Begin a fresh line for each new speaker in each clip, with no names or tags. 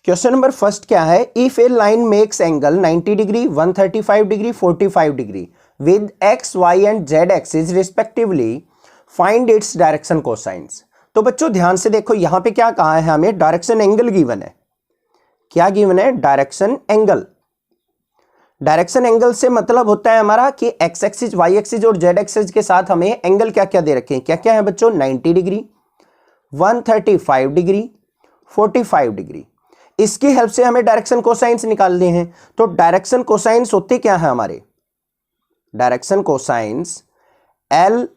Question number first क्या है, if a line makes angle 90 degree 135 degree 45 degree with X Y and Z axis respectively find its direction cosines. तो बच्चों ध्यान से देखो, यहां पे क्या कहा है हमें, डायरेक्शन एंगल गिवन है। क्या गिवन है? Direction angle. डायरेक्शन एंगल से मतलब होता है हमारा कि एक्स एक्सिस वाई एक्सिस और जेड एक्सिस के साथ हमें एंगल क्या क्या दे रखे हैं, क्या क्या है बच्चों, 90 डिग्री 135 डिग्री 45 डिग्री। इसकी हेल्प से हमें डायरेक्शन कोसाइंस निकालने हैं। तो डायरेक्शन कोसाइंस होते क्या है हमारे, डायरेक्शन कोसाइंस एल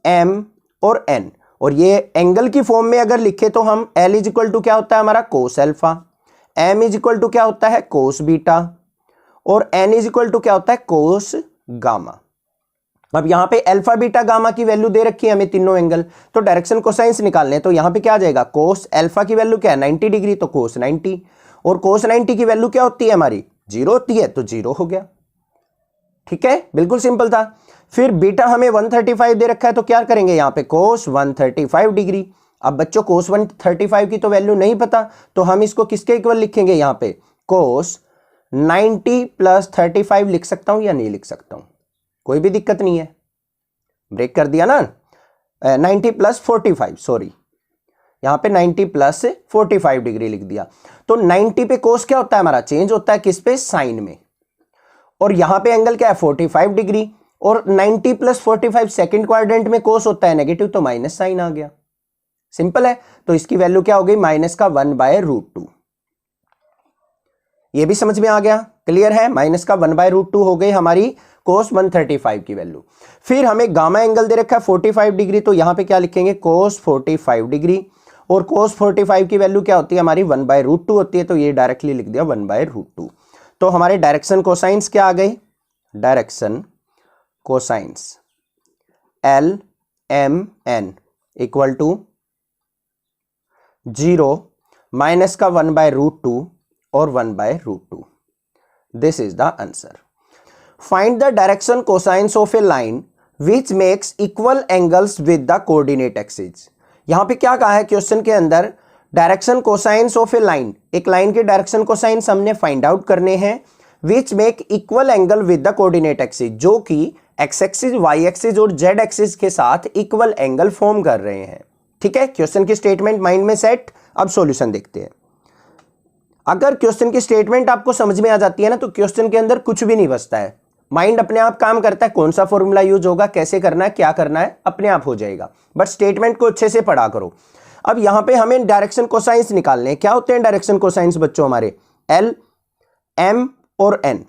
एम और एन। और ये एंगल की फॉर्म में अगर लिखे तो हम एल इज इक्वल टू क्या होता है हमारा cos alpha, M is equal to क्या होता है कोस बीटा और एन इज इक्वल टू क्या होता है कोस गामा। अब यहां पे अल्फा बीटा गामा की वैल्यू दे रखी है हमें तीनों एंगल, तो डायरेक्शन कोसाइंस निकालने हैं। तो यहां पे क्या आ जाएगा, कोस अल्फा की वैल्यू क्या है 90 डिग्री, तो कोस 90, और कोस 90 की वैल्यू क्या होती है हमारी 0 होती है, तो 0 हो गया। ठीक है, बिल्कुल सिंपल था। फिर बीटा हमें 135 दे रखा है, तो क्या करेंगे यहां पे कोस 135 डिग्री। अब बच्चों कोस 135 की तो वैल्यू नहीं पता, तो हम इसको किसके इक्वल लिखेंगे, यहां पे कोस 90 प्लस 35 लिख सकता हूं या नहीं लिख सकता हूं, कोई भी दिक्कत नहीं है, ब्रेक कर दिया ना। 90 प्लस 45, सॉरी यहां पे 90 प्लस 45 डिग्री लिख दिया। तो 90 पे कोस क्या होता है हमारा, चेंज होता है किस पे, साइन में। और यहां पे एंगल क्या है 45 डिग्री, और 90 प्लस 45 सेकेंड क्वाड्रेंट में कोस होता है नेगेटिव, तो माइनस साइन आ गया। सिंपल है। तो इसकी वैल्यू क्या हो गई, माइनस का 1/√2। ये भी समझ में आ गया, क्लियर है। माइनस का 1/√2 हो गई हमारी कोस 135 की वैल्यू। फिर हमें गामा एंगल दे रखा है 45 डिग्री, तो यहां पे क्या लिखेंगे कोस 45 डिग्री, और कोस 45 की वैल्यू क्या होती है हमारी 1/√2 होती है, तो ये डायरेक्टली लिख दिया 1/√2। तो हमारे डायरेक्शन कोसाइंस क्या आ गई, direction cosines L M N equal to 0 minus का 1/√2 और 1/√2। This is the answer. Find the direction cosines of a line which makes equal angles with the coordinate axis. यहां पे क्या कहा है क्वेश्चन के अंदर, direction cosines of a line, एक लाइन के डायरेक्शन कोसाइंस हमने फाइंड आउट करने हैं, which make equal angle with the coordinate axis, जो कि एक्स एक्सिस वाई एक्सिस और जेड एक्सिस के साथ इक्वल एंगल फॉर्म कर रहे हैं। ठीक है, क्वेश्चन की स्टेटमेंट माइंड में सेट। अब सॉल्यूशन देखते हैं। अगर क्वेश्चन की स्टेटमेंट आपको समझ में आ जाती है ना, तो क्वेश्चन के अंदर कुछ भी नहीं बचता है, माइंड अपने आप काम करता है, कौन सा फॉर्मूला यूज होगा, कैसे करना है, क्या करना है, अपने आप हो जाएगा। बट स्टेटमेंट को अच्छे से पढ़ा करो। अब यहां पे हमें डायरेक्शन कोसाइंस निकालने हैं। क्या होते हैं डायरेक्शन कोसाइंस बच्चों हमारे, एल एम और एन।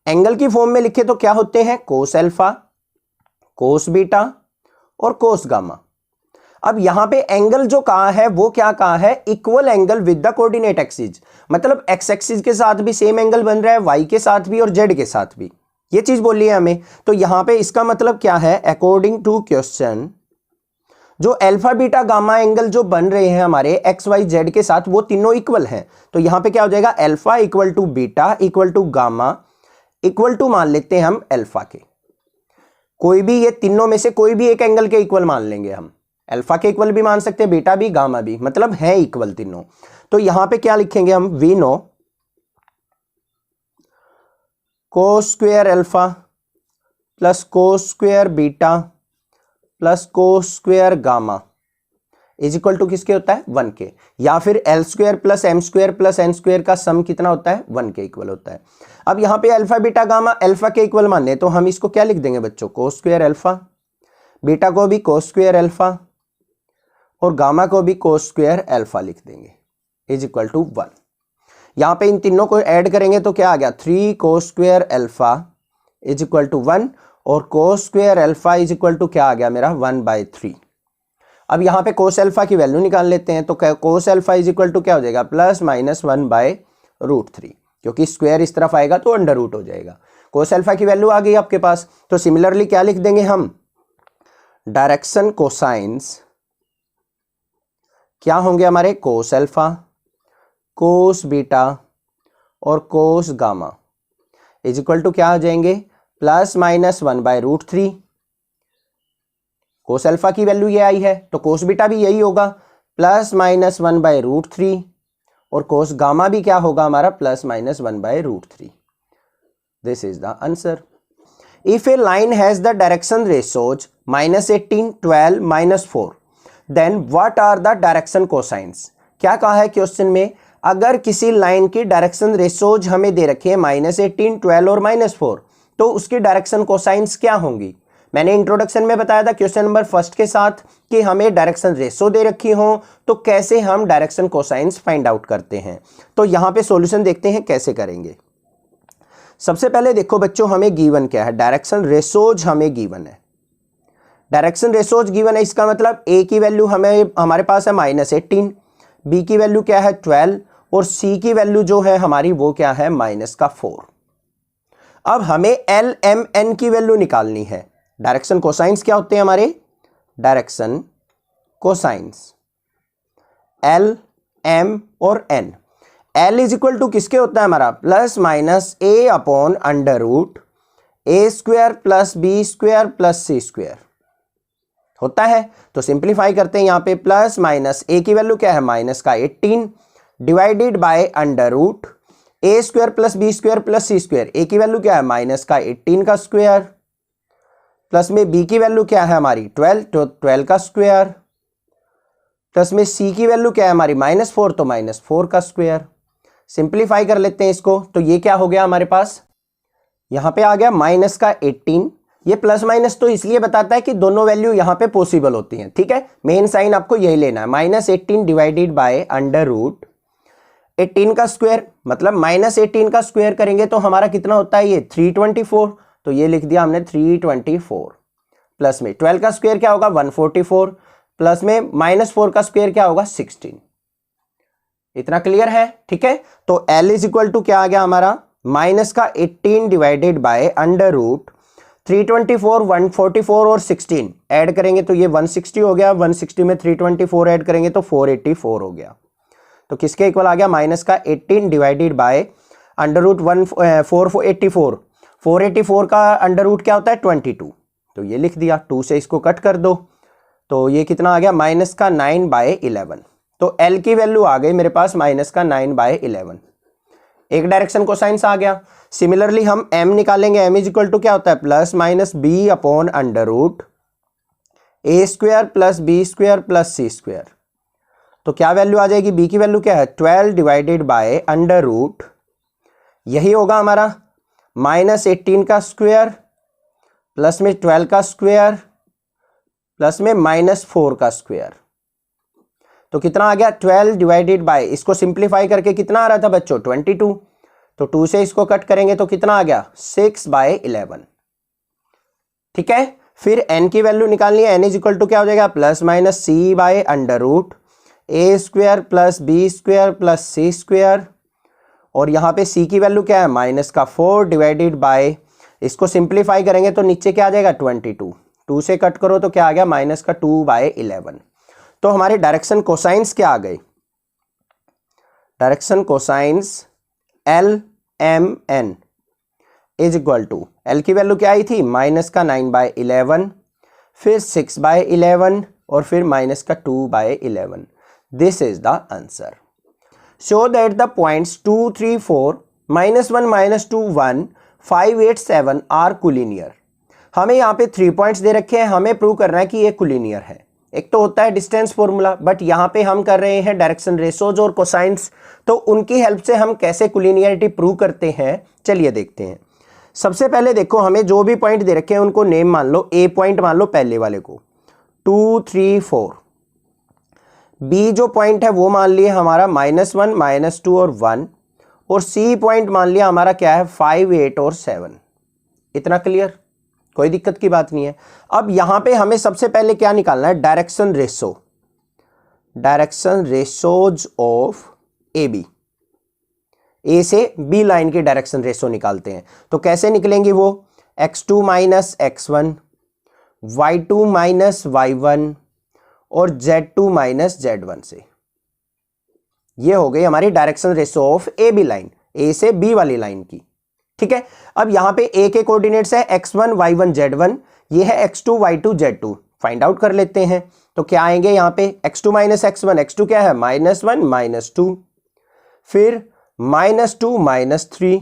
एंगल की फॉर्म में लिखे तो क्या होते हैं, कोस अल्फा, कोस बीटा और कोस गामा। अब यहां पे एंगल जो कहा है वो क्या कहा है, equal angle with the coordinate axis, मतलब एक्स एक्सिस के साथ भी सेम एंगल बन रहा है, वाई के साथ भी और जेड के साथ भी, ये चीज बोली है हमें। तो यहां पे इसका मतलब क्या है, अकॉर्डिंग टू क्वेश्चन जो अल्फा बीटा गामा एंगल जो बन रहे हैं हमारे एक्स वाई जेड के साथ, वो तीनों इक्वल हैं। तो यहां पे क्या हो जाएगा, alpha equal to beta equal to gamma equal to मान लेते हैं हम अल्फा के, कोई भी ये तीनों में से कोई भी एक एंगल के इक्वल मान लेंगे हम, अल्फा के इक्वल भी मान सकते हैं, बीटा भी गामा भी, मतलब है इक्वल तीनों। तो यहां पे क्या लिखेंगे हम, we know cos square alpha plus cos square beta plus cos square gamma is equal to किसके होता है 1 के, या फिर L square plus M square plus N square का सम कितना होता है 1 के इक्वल होता है। अब यहां पे अल्फा बीटा गामा अल्फा के इक्वल माने, तो हम इसको क्या लिख देंगे बच्चों, कोस स्क्वायर अल्फा, बीटा को भी कोस स्क्वायर अल्फा और गामा को भी कोस स्क्वायर अल्फा लिख देंगे इज इक्वल टू 1। यहां पे इन तीनों को ऐड करेंगे तो क्या आ गया, 3 cos square alpha is equal to 1, और cos square alpha is equal to क्या आ गया मेरा 1/3। अब यहां पे कोस अल्फा की वैल्यू निकाल लेते हैं, तो cos alpha is equal to क्या हो जाएगा, प्लस माइनस 1/√3, क्योंकि स्क्वायर इस तरफ आएगा तो अंडर रूट हो जाएगा। कोस अल्फा की वैल्यू आ गई आपके पास। तो सिमिलरली क्या लिख देंगे हम, डायरेक्शन कोसाइंस क्या होंगे हमारे, कोस अल्फा, कोस बीटा और cos gamma is equal to क्या आ जाएंगे, प्लस माइनस 1/√3। कोस अल्फा की वैल्यू ये आई है, तो कोस बीटा भी यही होगा, प्लस माइनस 1/√3, और कोस गामा भी क्या होगा हमारा +-1/√3। This is the answer. If a line has the direction ratios -18, 12, -4 then what are the direction cosines. क्या कहा है क्वेश्चन में, अगर किसी लाइन की डायरेक्शन रेशोज हमें दे रखी है -18, 12 और -4 तो उसकी डायरेक्शन कोसाइंस क्या होंगी। मैंने इंट्रोडक्शन में बताया था क्वेश्चन नंबर फर्स्ट के साथ कि हमें डायरेक्शन रेशो दे रखी हो तो कैसे हम डायरेक्शन कोसाइंस फाइंड आउट करते हैं। तो यहां पे सॉल्यूशन देखते हैं कैसे करेंगे। सबसे पहले देखो बच्चों, हमें गिवन क्या है, डायरेक्शन रेशोज हमें गिवन है। डायरेक्शन रेशोज गिवन है, इसका मतलब ए की वैल्यू हमारे पास है -18, बी की वैल्यू क्या है 12 और सी की वैल्यू जो है हमारी वो क्या है -4। अब हमें एल एम एन की वैल्यू निकालनी है। डायरेक्शन कोसाइंस क्या होते हैं हमारे, डायरेक्शन कोसाइंस एल एम और N. L is equal to किसके होता है हमारा, +-a/√a² + b² + c² होता है। तो सिंप्लीफाई करते हैं, यहां पे +-a की वैल्यू क्या है -18 divided by √a² + b² + c²। a की वैल्यू क्या है -18 प्लस में b की वैल्यू क्या है हमारी 12, तो 12 प्लस में c की वैल्यू क्या है हमारी -4, तो -4 सिंप्लीफाई कर लेते हैं इसको। तो ये क्या हो गया हमारे पास, यहां पे आ गया -18। ये प्लस माइनस तो इसलिए बताता है कि दोनों वैल्यू यहां पे पॉसिबल होती हैं, ठीक है। मेन साइन आपको यही लेना है, -18 डिवाइडेड बाय √18 मतलब -18 करेंगे तो हमारा कितना होता है ये 324, तो ये लिख दिया हमने 324 प्लस में 12 क्या होगा 144 प्लस में -4 क्या होगा 16। इतना क्लियर है, ठीक है। तो L इज इक्वल टू क्या आ गया हमारा -18 डिवाइडेड बाय √324, 144 और 16 ऐड करेंगे तो ये 160 हो गया, 160 में 324 ऐड करेंगे तो 484 हो गया। तो किसके इक्वल आ गया -18 डिवाइडेड बाय √484 का अंडर क्या होता है 22, तो ये लिख दिया। 2 से इसको कट कर दो तो ये कितना आ गया -9/11। तो L की वैल्यू आ गई मेरे पास -9/11। एक डायरेक्शन कोसाइंस आ गया। सिमिलरली हम M निकालेंगे, M इज इक्वल टू क्या होता है +-b/√a² + b² + c²। तो क्या वैल्यू आ जाएगी, b की वैल्यू क्या है 12 डिवाइडेड बाय √, यही होगा हमारा -18 प्लस में 12 प्लस में -4 तो कितना आ गया 12 डिवाइडेड बाय, इसको सिंप्लीफाई करके कितना आ रहा था बच्चों 22, तो 2 से इसको कट करेंगे तो कितना आ गया 6/11। ठीक है, फिर n की वैल्यू निकालनी है, n इज इक्वल टू क्या हो जाएगा +-c/√a² + b² + c², और यहाँ पे c की वैल्यू क्या है -4 डिवाइडेड बाय, इसको सिंप्लीफाई करेंगे तो नीचे क्या आ जाएगा 22, 2 से कट करो तो क्या आ गया -2/11। तो हमारे डायरेक्शन कोसाइंस क्या आ गए, direction cosines LMN is equal to, L की वैल्यू क्या आई थी -9/11, फिर 6/11 और फिर -2/11। This is the answer. Show that the points 2, 3, 4, -1, -2, 1, 5, 8, 7 are collinear. हमें यहाँ पे 3 पॉइंट्स दे रखे हैं, हमें प्रूव करना है कि ये कोलिनियर है। एक तो होता है डिस्टेंस फॉर्मूला, बट यहाँ पे हम कर रहे हैं डायरेक्शन रेशोज और कोसाइंस, तो उनकी हेल्प से हम कैसे कोलिनियरिटी प्रूव करते हैं चलिए देखते हैं। सबसे पहले देखो, हमें जो भी पॉइंट दे रखे हैं उनको नेम मान लो, ए पॉइंट मान लो पहले वाले को 2, 3, 4, बी जो पॉइंट है वो मान लिया हमारा -1, -2 और 1, और सी पॉइंट मान लिया हमारा क्या है 5, 8 और 7। इतना क्लियर, कोई दिक्कत की बात नहीं है। अब यहां पे हमें सबसे पहले क्या निकालना है, direction ratio, direction ratios of A B, A से बी लाइन की डायरेक्शन रेशो निकालते हैं। तो कैसे निकलेंगी वो, x2 - x1, y2 - y1 और z2 - z1 से। ये हो गई हमारी direction ratio of A B line, A से बी वाली लाइन की। ठीक है, अब यहां पे ए के कोऑर्डिनेट्स है x1, y1, z1, ये है x2, y2, z2, find out कर लेते हैं। तो क्या आएंगे यहाँ पे x2 - x1, x2 क्या है -1, -2, फिर -2 -3,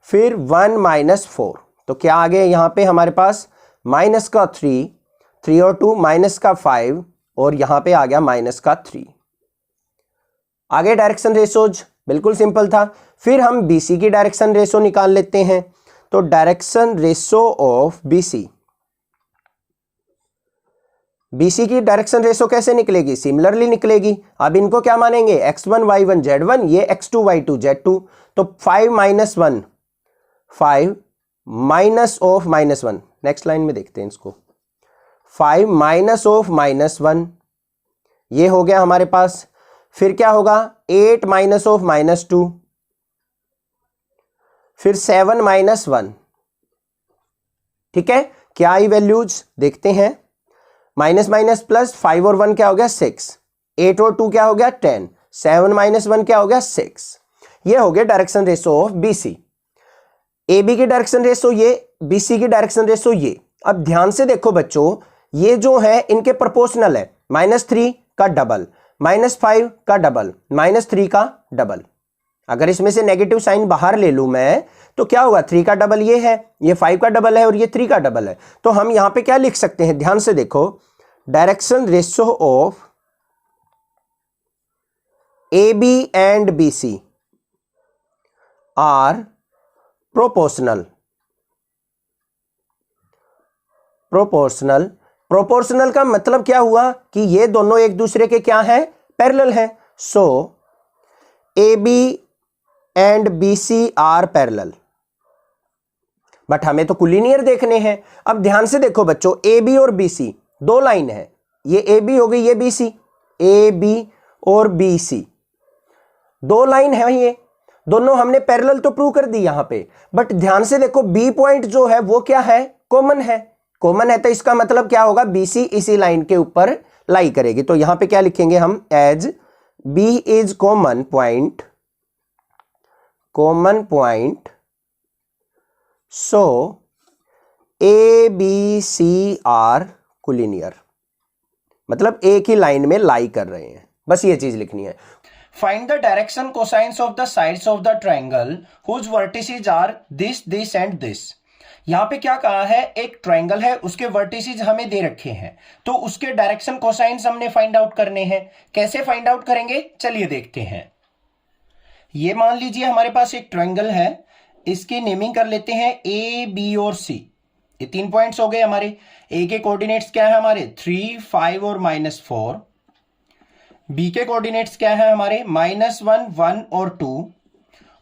फिर 1 -4। तो क्या आ गया यहाँ पे हमारे पास माइनस का 3 और 2 माइनस का 5 और यहाँ पे आ गया माइनस का 3। आगे डायरेक्शन रेशोज बिल्कुल सिंपल था। फिर हम BC की डायरेक्शन रेशो निकाल लेते हैं। तो डायरेक्शन रेशो ऑफ BC की डायरेक्शन रेशो कैसे निकलेगी? सिमिलरली निकलेगी। अब इनको क्या मानेंगे? x1 y1 z1, ये x2 y2 z2। तो 5 - 1 5 माइनस ऑफ -1, नेक्स्ट लाइन में देखते हैं इसको। 5 माइनस ऑफ -1, ये हो गया हमारे पास। फिर क्या होगा? 8 माइनस ऑफ -2, फिर 7 -1। ठीक है, क्या आई वैल्यूज देखते हैं। माइनस माइनस प्लस, 5 और 1 क्या हो गया? 6, 8 और 2 क्या हो गया? 10, 7 - 1 क्या हो गया? 6। ये हो गया direction ratio of BC। AB की डायरेक्शन रेशो ये, BC की डायरेक्शन रेशो ये। अब ध्यान से देखो बच्चों, ये जो है इनके प्रोपोर्शनल है। -3 का डबल, -5 का डबल, -3 का डबल। अगर इसमें से नेगेटिव साइन बाहर ले लूं मैं तो क्या होगा? 3 का डबल ये है, ये 5 का डबल है और ये 3 का डबल है। तो हम यहां पे क्या लिख सकते हैं? ध्यान से देखो, direction ratio of AB and BC are proportional. Proportional का मतलब क्या हुआ कि ये दोनों एक दूसरे के क्या हैं? पैरेलल हैं। So AB and BC are parallel. But हमें तो कोलिनियर देखने हैं। अब ध्यान से देखो बच्चों, AB और BC दो लाइन है। ये AB हो गई, ये BC, AB और BC दो लाइन है। ये दोनों हमने पैरेलल तो प्रूव कर दी यहां पे। बट ध्यान से देखो, B पॉइंट जो है वो क्या है? कॉमन है। कॉमन है तो इसका मतलब क्या होगा? BC इसी लाइन के ऊपर लाई करेगी। तो यहां पे क्या लिखेंगे हम? As B is common point so ABC are collinear. मतलब एक ही लाइन में लाई कर रहे हैं, बस ये चीज लिखनी है। Find the direction cosines of the sides of the triangle whose vertices are this and this। यहां पे क्या कहा है? एक ट्रायंगल है, उसके वर्टिसेस हमें दे रखे हैं, तो उसके डायरेक्शन कोसाइंस हमने फाइंड आउट करने हैं। कैसे फाइंड आउट करेंगे? चलिए देखते हैं। ये मान लीजिए हमारे पास एक ट्रायंगल है, इसकी नेमिंग कर लेते हैं A, B और C। ये 3 पॉइंट्स हो गए हमारे। A के कोऑर्डिनेट्स क्या है हमारे? 3, 5 और -4। B के कोऑर्डिनेट्स क्या है हमारे? -1, 1 और 2।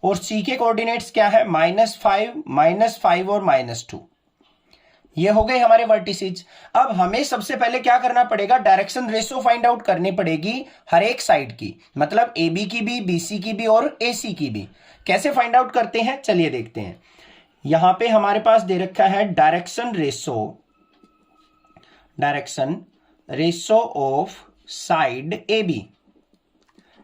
और C के कोऑर्डिनेट्स क्या है? -5 और -2। ये हो गए हमारे वर्टिसेज। अब हमें सबसे पहले क्या करना पड़ेगा? डायरेक्शन रेशो फाइंड आउट करनी पड़ेगी हर एक साइड की, मतलब AB की भी, BC की भी और AC की भी। कैसे फाइंड आउट करते हैं? चलिए देखते हैं। यहां पे हमारे पास दे रखा है direction ratio of side AB।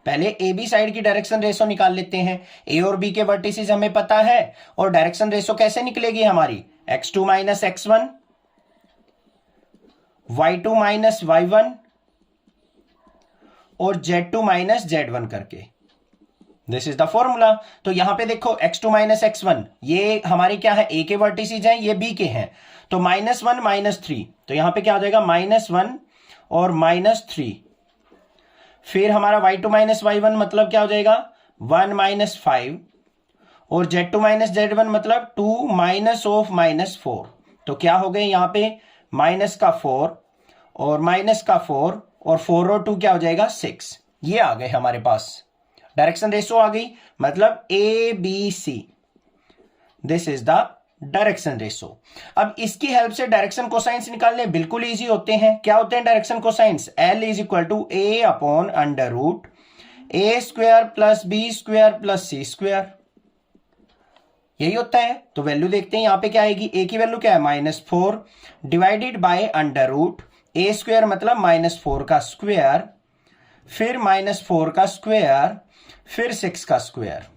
पहले AB साइड की डायरेक्शन रेशो निकाल लेते हैं। A और B के वर्टिसेस हमें पता है, और डायरेक्शन रेशो कैसे निकलेगी हमारी? x2 - x1, y2 - y1 और z2 - z1 करके। This is the formula. तो यहां पे देखो, x2 - x1 ये हमारे क्या है? A के वर्टिसेस हैं, ये B के हैं। तो -1 -3, तो यहां पे क्या हो जाएगा? -1 और -3। फिर हमारा y2 - y1 मतलब क्या हो जाएगा? 1 - 5 और z2 - z1 मतलब 2 -4। तो क्या हो गए यहाँ पे? -4 और -4 और 4 और 2 क्या हो जाएगा? 6। ये आ गए हमारे पास, डायरेक्शन रेशो आ गई, मतलब ABC। This is the direction ratio. अब इसकी हेल्प से डायरेक्शन कोसाइंस निकालने बिल्कुल इजी होते हैं। क्या होते हैं direction cosines? L = A/√A² + B² + C²। यही होता है। तो वैल्यू देखते हैं यहां पे क्या आएगी। A की वैल्यू क्या है? -4 डिवाइडेड बाय √A² मतलब -4 का स्क्वायर, फिर -4 का स्क्वायर, फिर 6 का स्क्वायर।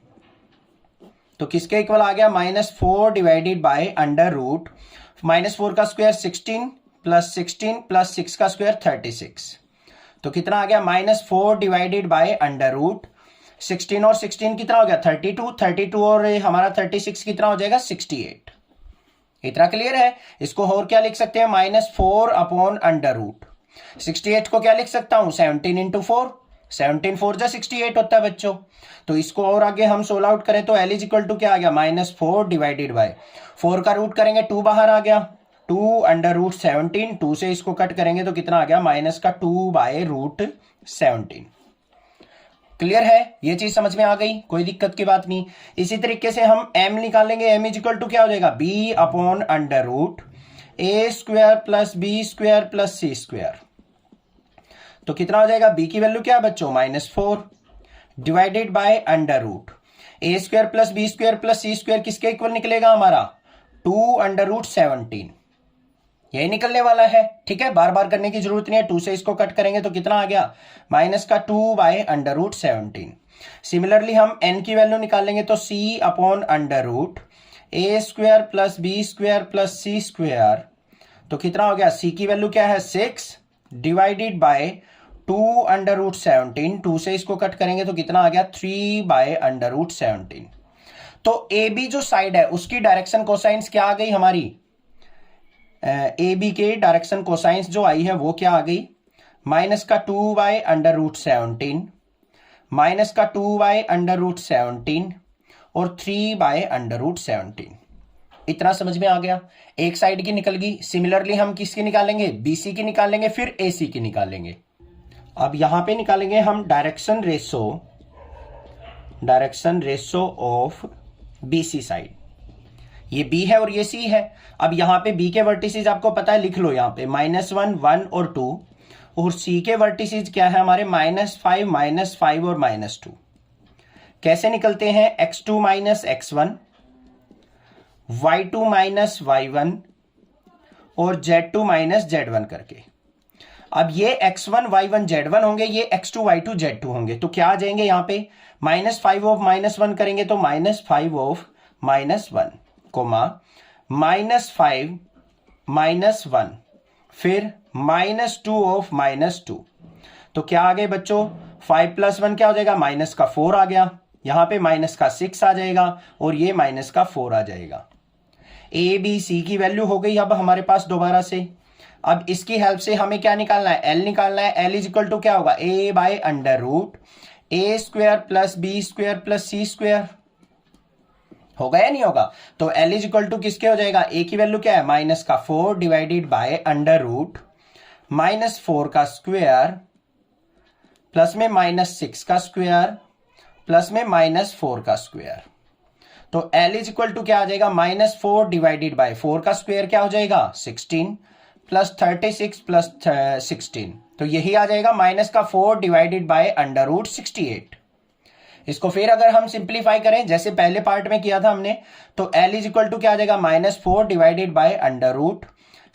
तो किसके इक्वल आ गया? -4 डिवाइडेड बाय √-4 का स्क्वायर 16 + 16 + 6 का स्क्वायर 36। तो कितना आ गया? -4 डिवाइडेड बाय 16 और 16 कितना हो गया 32, 32 और हमारा 36 कितना हो जाएगा 68। इतना क्लियर है। इसको और क्या लिख सकते हैं -4 अपॉन अंडर रूट। 68 को क्या लिख सकता हूं 17 इंटू 4, 17 4 जा 68 होता है बच्चों। तो इसको और आगे हम सोल्व आउट करें तो L इक्वल टू क्या आ गया -4 डिवाइडेड बाय 4 का रूट करेंगे 2 बाहर आ गया 2 अंडर रूट 17, 2 से इसको कट करेंगे तो कितना आ गया -2 बाय रूट 17। क्लियर है, ये चीज समझ में आ गई, कोई दिक्कत की बात नहीं। इसी तरीके से हम m निकालेंगे, m इक्वल टू क्या हो जाएगा b upon under root a square plus B square plus C square. तो कितना हो जाएगा b की वैल्यू क्या है बच्चों -4 divided by under root a square plus B square plus C square किसके इक्वल निकलेगा हमारा 2 अंडर रूट 17, यही निकलने वाला है। ठीक है, बार बार करने की जरूरत नहीं है। 2 से इसको कट करेंगे तो कितना आ गया -2 बाय अंडर रूट 17। सिमिलरली हम n की वैल्यू निकालेंगे तो c upon under root a square plus B square plus C square. तो कितना हो गया c की वैल्यू क्या है 6 डिवाइडेड बाय 2 अंडर रूट 17। 2 से इसको कट करेंगे तो कितना आ गया 3 बाय अंडर रूट 17। तो ए बी जो साइड है उसकी डायरेक्शन कोसाइंस क्या आ गई हमारी, ए बी के डायरेक्शन कोसाइंस जो आई है वो क्या आ गई -2 by under root 17, -2 by under root 17 और 3 बाय अंडर रूट 17। इतना समझ में आ गया, एक साइड की निकल गई। सिमिलरली हम किसकी निकालेंगे बीसी की निकालेंगे, फिर एसी की निकालेंगे। अब यहां पे निकालेंगे हम direction ratio of BC side. ये B है और ये C है। अब यहां पे B के वर्टिसेज आपको पता है, लिख लो यहां पे -1 1 और 2, और C के वर्टिसेज क्या है हमारे -5 और -2। कैसे निकलते हैं x2 minus x1, y2 minus y1 और z2 माइनस z1 करके। अब ये x1 y1 z1 होंगे, ये x2 y2 z2 होंगे। तो क्या आ जाएंगे यहाँ पे -5 ऑफ -1 करेंगे तो -5 ऑफ -1 कोमा -5 -1 फिर -2 ऑफ -2। तो क्या आ गए बच्चों 5 + 1 क्या हो जाएगा -4 आ गया, यहां पे -6 आ जाएगा और ये -4 आ जाएगा। ए बी सी की वैल्यू हो गई अब हमारे पास दोबारा से। अब इसकी हेल्प से हमें क्या निकालना है L निकालना है। L इक्वल टू क्या होगा a by under root a square plus B square plus C square. होगा या नहीं होगा? तो L इक्वल टू किसके हो जाएगा, a की वैल्यू क्या है -4 डिवाइडेड बाय अंडर रूट -4 का स्क्वायर प्लस में -6 का स्क्वायर प्लस में -4 का स्क्वायर। तो L इक्वल टू क्या आ जाएगा -4 डिवाइडेड बाय 4 का स्क्वायर क्या हो जाएगा 16 प्लस 36 प्लस 16। तो यही आ जाएगा -4 डिवाइडेड बाय अंडर रूट 68। इसको फिर अगर हम सिंप्लीफाई करें जैसे पहले पार्ट में किया था हमने, तो L इक्वल टू क्या आ जाएगा -4 डिवाइडेड बाय अंडर रूट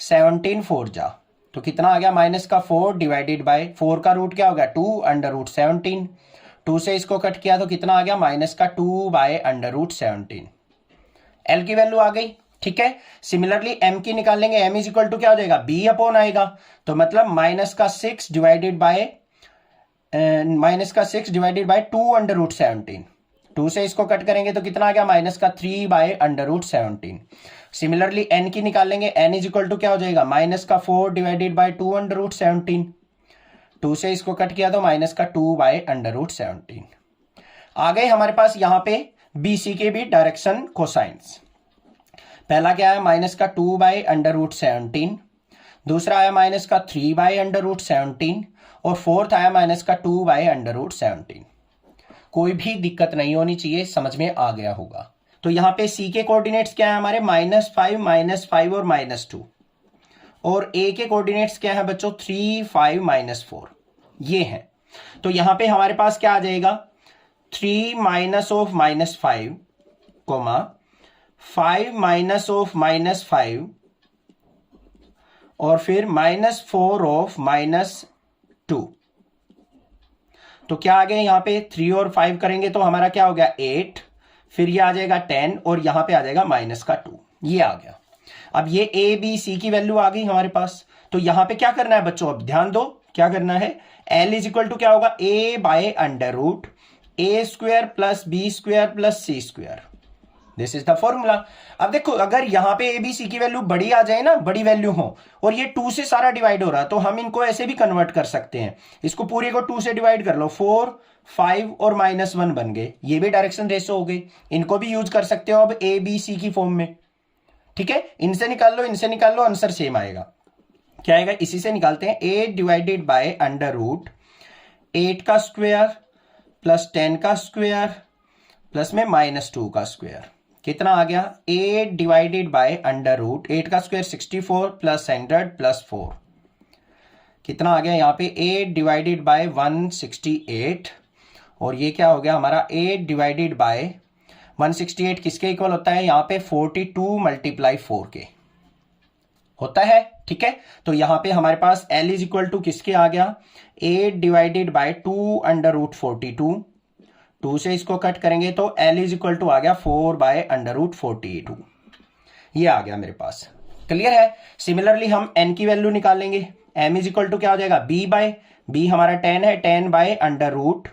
17 4 जा। तो कितना आ गया -4 डिवाइडेड बाय 4 का रूट क्या हो गया 2 अंडर रूट 17। 2 से इसको कट किया तो कितना आ गया -2 बाय अंडर रूट 17। L की वैल्यू आ गई। ठीक है, सिमिलरली M की निकालेंगे। M इक्वल टू क्या हो जाएगा B अपॉन आएगा, तो मतलब -6 डिवाइडेड बाय 2 अंडर रूट 17। 2 से इसको कट करेंगे तो कितना आ गया -3 by under root 17। Similarly N की निकालेंगे। N इक्वल टू क्या हो जाएगा -4 डिवाइडेड बाय 2 अंडर रूट 17। 2 से इसको कट किया तो -2 बाय अंडर रूट 17। आ गए हमारे पास यहाँ पे BC के भी डायरेक्शन कोसाइंस। पहला क्या है -2 बाय अंडर रूट 17, दूसरा आया -3 बाय अंडर रूट 17 और फोर्थ आया -2 बाय अंडर रूट 17। कोई भी दिक्कत नहीं होनी चाहिए, समझ में आ गया होगा। तो यहाँ पे C के कोऑर्डिनेट्स क्या है हमारे -5 और -2, और A के कोऑर्डिनेट्स क्या है बच्चों 3 5 -4 ये है। तो यहाँ पे हमारे पास क्या आ जाएगा 3 minus of -5 comma 5 minus of -5 और फिर -4 ऑफ -2। तो क्या आ गया यहाँ पे 3 और 5 करेंगे तो हमारा क्या हो गया 8, फिर ये आ जाएगा 10 और यहां पे आ जाएगा -2। ये आ गया। अब ये A B C की वैल्यू आ गई हमारे पास। तो यहां पे क्या करना है बच्चों, अब ध्यान दो क्या करना है। L इक्वल टू क्या होगा A by under root A square plus B square plus C square, this is the formula. अब देखो अगर यहां पे ए बी सी की वैल्यू बड़ी आ जाए ना, बड़ी वैल्यू हो, और ये 2 से सारा डिवाइड हो रहा, तो हम इनको ऐसे भी कन्वर्ट कर सकते हैं, इसको पूरे को 2 से डिवाइड कर लो, 4 5 और -1 बन गए, ये भी डायरेक्शन रेशो हो गई। इनको भी यूज कर सकते हो अब ए बी सी की फॉर्म में, ठीक है। इनसे निकाल लो, इनसे निकाल लो, आंसर सेम आएगा। क्या आएगा, इसी से निकालते हैं, 8 डिवाइडेड बाय अंडर रूट 8 का स्क्वायर प्लस 10 का स्क्वायर प्लस में -2 का स्क्वायर, कितना आ गया, 8 डिवाइडेड बाय अंडर रूट 8 का स्क्वायर 64 प्लस 100 प्लस 4, कितना आ गया यहाँ पे 8 डिवाइडेड बाय 168, और ये क्या हो गया हमारा 8 डिवाइडेड बाय 168 किसके इक्वल होता है, यहाँ पे 42 मल्टीप्लाई 4 के होता है, ठीक है। तो यहां पे हमारे पास L इज इक्वल टू किसके आ गया, 8 डिवाइडेड बाय 2 अंडर रूट 42, 2 से इसको कट करेंगे तो L इज इक्वल टू आ गया 4 बाय अंडर रूट 42, ये आ गया मेरे पास, क्लियर है। सिमिलरली हम n की वैल्यू निकालेंगे, m इज इक्वल टू क्या हो जाएगा, b बाय b हमारा 10 है, 10 बाय अंडर रूट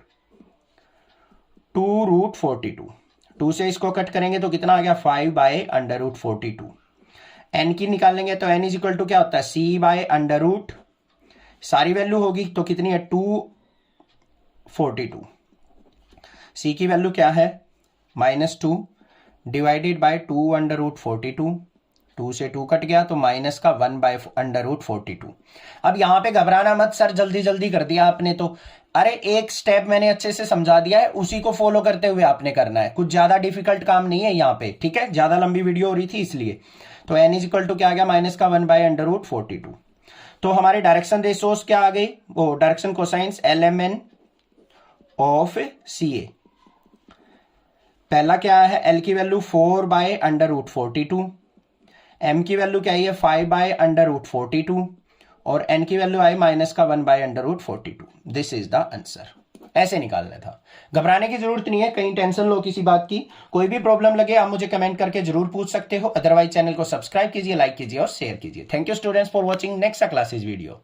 2 रूट 42, 2 से इसको कट करेंगे तो कितना आ गया 5 बाय अंडर रूट 42, n की निकालेंगे तो n इज इक्वल टू क्या होता है, c बाय अंडर रूट, सारी वैल्यू होगी तो कितनी है 242, c की वैल्यू क्या है -2 डिवाइडेड बाय 2 अंडर रूट 42, 2 से 2 कट गया तो माइनस का 1 बाय अंडर रूट 42। अब यहां पे घबराना मत, सर जल्दी जल्दी कर दिया आपने तो, अरे एक स्टेप मैंने अच्छे से समझा दिया है, उसी को फॉलो करते हुए आपने करना है, कुछ ज्यादा डिफिकल्ट काम नहीं है यहाँ पे, ठीक है। ज्यादा लंबी वीडियो हो रही थी इसलिए। तो n इज इक्वल टू क्या आ गया, माइनस का 1 बाय अंडर रूट 42। तो हमारे डायरेक्शन रेशोस क्या आ गई, वो direction cosines LMN of CA। पहला क्या है, L की वैल्यू 4 बाय अंडर रूट 42, M की वैल्यू क्या है 5 बाय अंडर रूट 42, और N की वैल्यू आई माइनस का 1 by under root 42। This is the answer, ऐसे निकालना था, घबराने की जरूरत नहीं है, कहीं टेंशन लो किसी बात की, कोई भी प्रॉब्लम लगे आप मुझे कमेंट करके जरूर पूछ सकते हो, अदरवाइज चैनल को सब्सक्राइब कीजिए, लाइक कीजिए और शेयर कीजिए। Thank you students for watching next classes video.